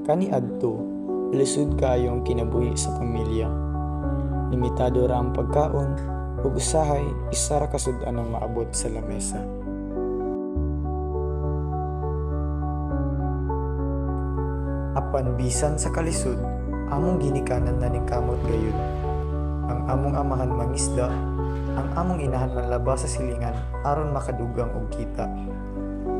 Kaniadto, lisod kaayo ang kinabuhi sa pamilya. Limitado ra ang pagkaon, ug usahay isa ra kasud-an ang maabot sa lamesa. Apan bisan sa kalisod, among ginikanan na ning kamot gayud. Ang among amahan mangisda, ang among inahan manlaba sa silingan aron makadugang og kita.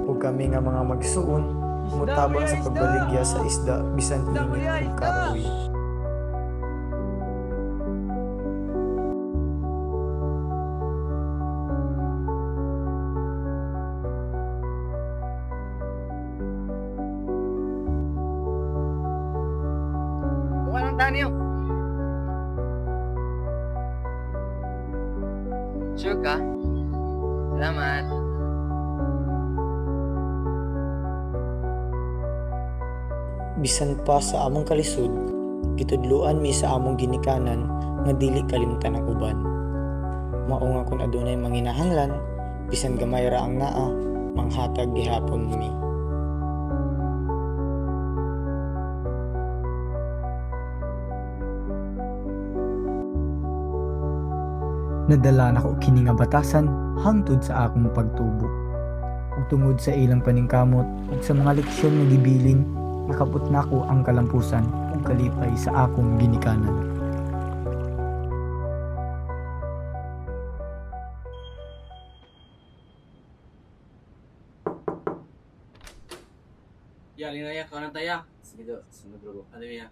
Ug kami nga mga magsuon, mutabang sa pagbaligya sa isda bisan init ug kapoy. Bukan ng tanyo. Sure ka? Salamat. Bisan pa sa among kalisod, gitudloan mi sa among ginikanan nga dili kalimtan ang uban. Mao nga kun adunay manginahanglan, bisan gamay ra ang naa, manghatag gihapon mi. Nadala na ko kini nga batasan hangtod sa akong pagtubo. Ug tungod sa ilang paningkamot ug sa mga leksyon nga gibilin, nakabot na ko ang kalampusan ug kalipay sa akong ginikanan. Ya, linaya ka ng tayak. Sige do, sunod bro. Ano ya?